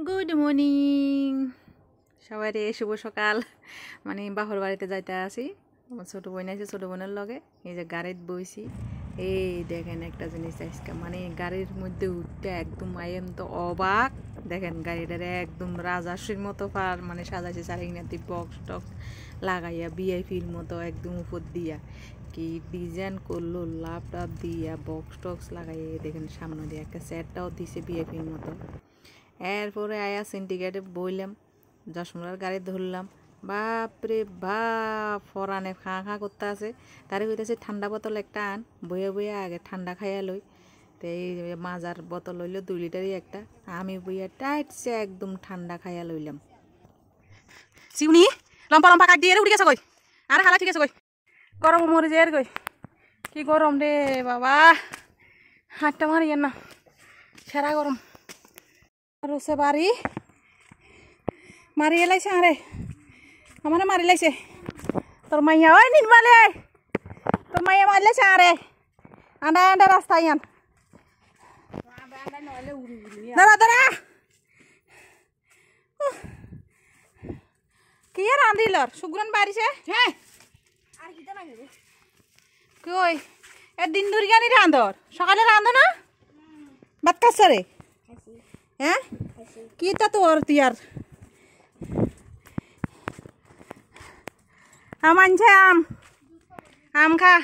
Good morning সবাইরে শুভ সকাল। মানে বাহর বাড়িতে যাইতে আসি, আমার ছোটো বোন আছে, ছোটো বোনের লগে এই যে গাড়িতে বইছি। এই দেখেন একটা জিনিস আজকে, মানে গাড়ির মধ্যে উঠতে একদম আইন তো অবাক। দেখেন গাড়িটারে একদম রাজাশ্রীর মতো পার মানে সাজাইছে, চারিনাতি বক্স টক্স লাগাইয়া ভিআইপির মতো একদম উপর দিয়া কি ডিজাইন করলো, লাভ টাপ দিয়া বক্স টক্স লাগাইয়া দেখেন সামনে দিয়ে একটা সেটটাও দিছে ভিআইপির মতো। এরপরে আয়া সিন্ডিকেটে বইলাম, যশমুরার গাড়ি ধরলাম। বাপরে বাপ, ফরানে খাঁ খাঁ করতে আছে। তারে কইতেছে ঠান্ডা বোতল একটা আন, বইয়া বইয়া আগে ঠান্ডা খাইয়া লই। তো এই মাজার বোতল লইলো 2 লিটারই একটা, আমি বইয়া টাইটছে একদম ঠান্ডা খাইয়া লইলাম। চিউনি লম্পা লম্পা কাট দিয়ে উঠে গেছে কই, আর হালা ঠিক আছে কই, গরম মরে যায় কই, কি গরম রে বাবা, হাতটা মারিয়েন না, সেরা গরম। রসে বাড়ি মারিয়ে লাইছে, আরে আমার মারি লাইছে তোর মাইয়া, ওই নির্মালে তোর মাইয়া মারি লাইছে, আরে আন্ডা আন্ডা রাস্তা ইয়ান দাঁড়া দাঁড়া, কি আর রাঁধিলর সুগ্রান বাড়িছে হ্যাঁ কই একদিন ধরে জানি রাঁধর, সকালে রাঁধো না ভাত খাচ্ছ রে? হ্যাঁ কি তা তোর তুই আর আম আনছে, আম আম খা।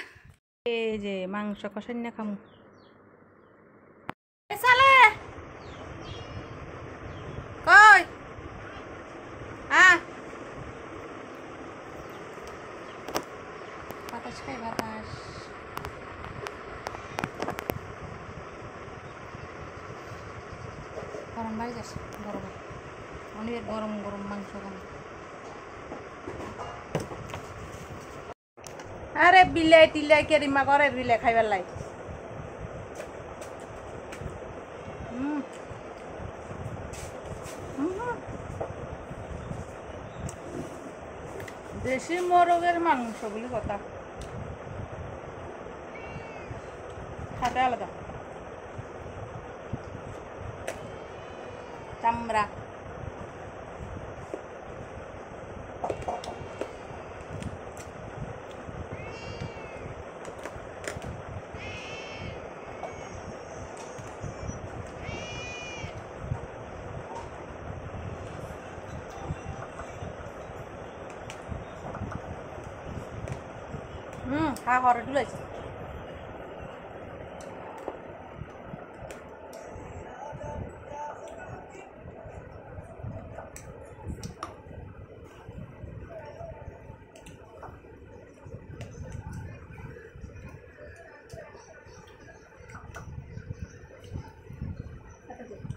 এই যে মাংস কষাই না খামু সালে কই বাতাস খাই, বাতাস গরম বাড়ি যাচ্ছে, গরম অনেক গরম গরম মাংস খাম। আরে বিলাই টিলাই কেরিমা করে বিলে খাইবার লাই, দেশি মোরগের মাংস বলি কথা, খাতে আলাদা চামড়া। খা ঘরে ঢুলাইছে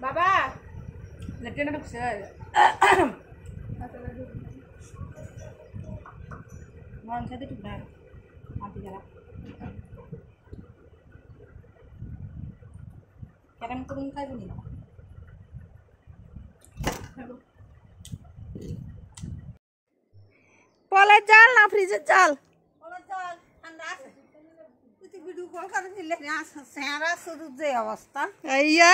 বাবা লেট্রিনে ঢুকছে মন সাথে ঢুক না আনতে গেলা কেন করুন খাইব নি পলের জাল না ফ্রিজের জাল? পলের জাল ঠান্ডা আছে, তুই ভিডিও কল করে দিলে সেরা শুরু যে অবস্থা এইয়া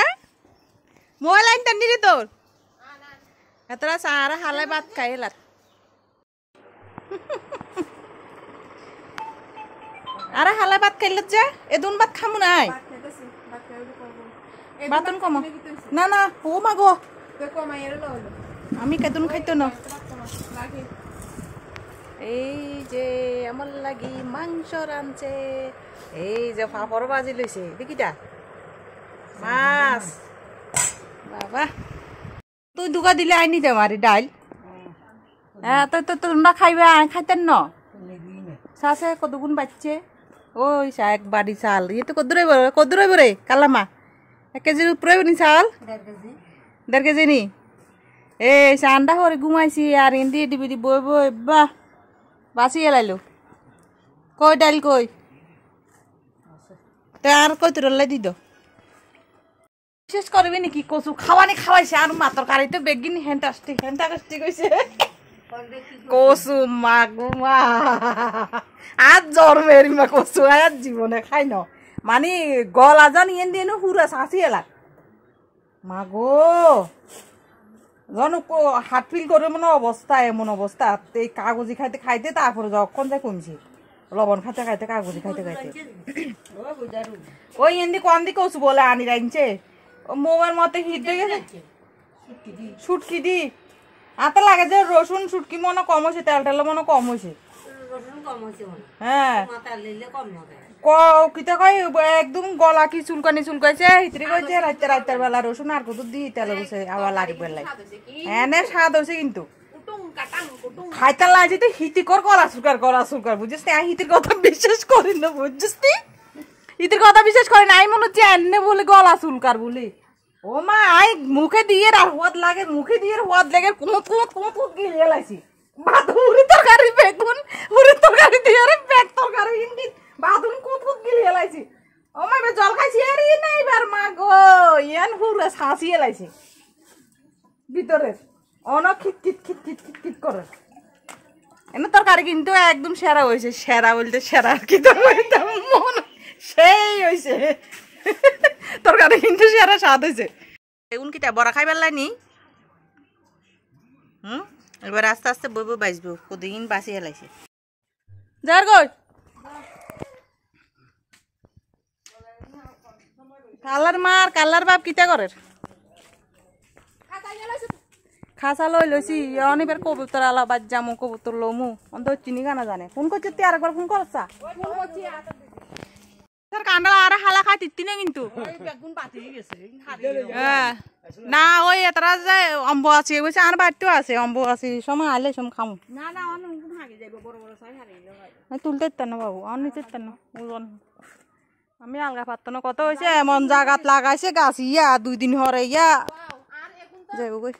মোবাইল আনতে নিলি তোর এতরা সারা হালাই ভাত খাইলার। আরে হালাই ভাত খাইলত যে এদুন ভাত খামু নাই, বাতন কম না না ও মাগো আমি কেদুন খাইতো না। এই যে আমার লাগি মাংস রাঁধছে, এই যে পাপড় ভাজি লইছে দেখিটা মাছ। বাবা তুই দুগা দিলে আইনি দে মারি ডাইল, হ্যাঁ তো তো তোমরা খাইবে খাইতেন ন চাষে কতগুণ বাচ্চে, ওই চা এক বাড়ি চাল ইয়ে তো কদ্দুরাইব রে কালামা 1 কেজির উপরে নি চাল, 1.5 কেজি নি। এই চান্দা করে ঘুমাইছি আর ইন্দি দিবি দি বই বই বাহ বাঁচি এলাইলো। কই ডাইল কই তে আর কই তোর লাই দিদ শেষ করবি নাকি? কচু খাওয়ানি খাওয়াইছে আর মাতর কারিতে বেগিন হেন্টাস্টিক হয়েছে কচু মাগু মা আজ জ্বর মেরি মা কচু আজ জীবনে খাই ন, মানে গলা জান ইয়ে দিয়ে হুরা শাঁসি এলা মাগো যখন হাট ফিল করে মনে অবস্থা এমন অবস্থা এই কাগজি খাইতে খাইতে তারপরে যখন যায় কমছে লবণ খাইতে খাইতে কাগজি খাইতে খাইতে ওই এমনি কোন দিকে ওসু বলে আনি রাখছে মোমের মতে হিট হয়ে গেছে সুটকি দি আতে লাগে যে রসুন সুটকি মনে কম হয়েছে তেল টেল মনে কম হয়েছে হ্যাঁ কিতা কয় একদম গলা কি চুলকানি চুলকাইছে হিতরি কইছে রাতের বেলা রসুন আর কত দি তেল হইছে আবার লাগি বেলাই এনে স্বাদ হইছে কিন্তু খাইতে লাগে তো হিতিকর গলা চুলকার বুঝছিস না হিতির কথা বিশ্বাস করি না বুঝছিস নি হিতির কথা বিশ্বাস করি না আমি মনে হচ্ছে এনে বলে গলা চুলকার বলি ও মা আই মুখে দিয়ে আর হওয়াত লাগে মুখে দিয়ে হওয়াত লাগে কুমত গিয়ে লাইছি বাদুরি তরকারি বেগুন উড়ি তরকারি দিয়ে রে বেগ তরকারি ইন্দি বাদুন কুত গিয়ে লাইছি ও মা জল খাইছি আর ই নাই বার মা গো ইয়ান হুরে ছাসিয়ে লাইছি ভিতরে অন খিট করে এনে তরকারি কিন্তু একদম সেরা হয়েছে সেরা বলতে সেরা কি মন সেই হয়েছে তরকারি কিন্তু সেরা স্বাদ হয়েছে বেগুন কিটা বড়া খাইবার লাইনি এবার আস্তে আস্তে বই বাঁচবো কদিন বাঁচিয়ে লাইছে যার গই কালার বাপ কিটা করে খাসা লই লইছি অনেকবার কবুতর আলা বাজ যামু কবুতর লমু অন্ত চিনি গানা জানে ফোন করছে তুই আরেকবার ফোন করছা কান্ডা আর হালা খাই তিত্তি না কিন্তু না ওই এতরা যে অম্ব আছে বলছে আর বাড়িতেও আছে অম্ব আছে সময় আইলে সম খামু তুলতে না বাবু আর নিতে না ওজন আমি আলগা পারত না কত হয়েছে এমন জায়গাত লাগাইছে গাছ ইয়া 2 দিন হরে ইয়া যাইব কই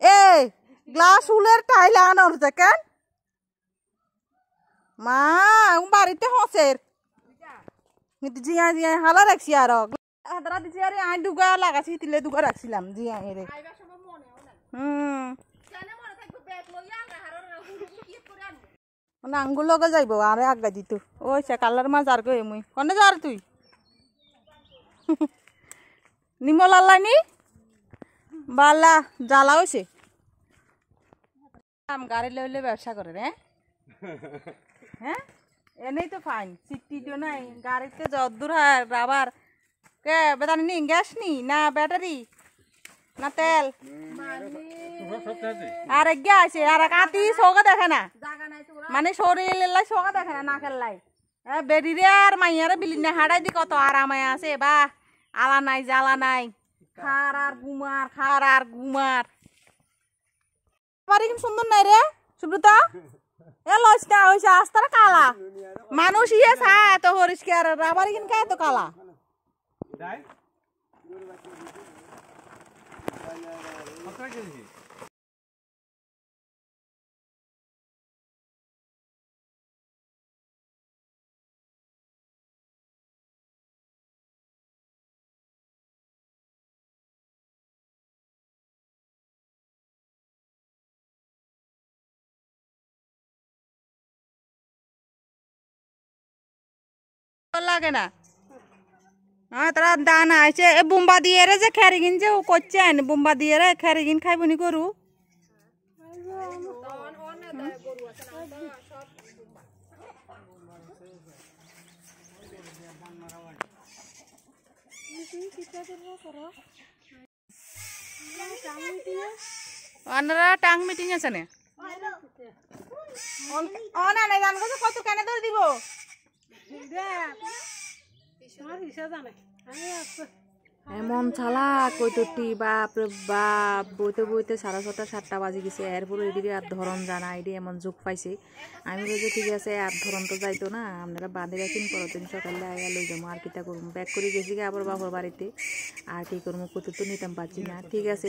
এই গ্লাস উলের টাইলা আনর কেন মা বাড়িতে হসের জিয়া জিয়া হালা রাখছি আর হাতরা দিছি আরে আই দুগা লাগাছি তিলে দুগা রাখছিলাম জিয়া এরে আঙ্গুল লগে যাইব আরে আগা দিত ওই সে কালার মাছ আর কই মুই কনে যার তুই নিমল আল্লানি বালা জ্বালা হইছে গাড়ি লইলে ব্যবসা করে রে হ্যাঁ এনেই তো ফাইন সিটিও নাই গাড়িতে যদ্দূর রাবার কে বেদানি নি গ্যাস নি না ব্যাটারি না তেল আর এগিয়ে আছে আর কাতি চৌকা দেখে না মানে শরীর চৌকা দেখে না নাকের লাই বেরিরে আর মাইয়ারে বিলিনে হাড়াই দি কত আরামায় আছে বা আলা নাই জ্বালা নাই খার আর গুমার বাড়ি কিন্তু সুন্দর নাই রে সুব্রতা এ লসটা হইছে আস্তার কালা মানুষ ইয়ে চা এত পরিষ্কার রাবারি কিন্তু এত কালা লাগে না তারা দানা আছে এ বোম্বা দিয়ে রে যে খেরিগিন যে করছে বোম্বা দিয়ে রে খেরিগিন খাইবনি গরু ওনারা টাং মিটিং আছে না না না জান কত কেন ধরে দিব এমন চালাক কইতটি বাপরে বাপ বইতে বইতে 6:30 7টা বাজে গেছে এরপরে এদিকে আর ধরন জানা এটি এমন যুগ পাইছে আমি বলছি ঠিক আছে আর ধরন তো যাইতো না আপনারা বাঁধে রাখেন পরদিন সকালে আয়া লই যাবো আর কিটা করবো ব্যাক করে গেছি আবার বাবার বাড়িতে আর কি করবো কত তো নিতাম পাচ্ছি না ঠিক আছে।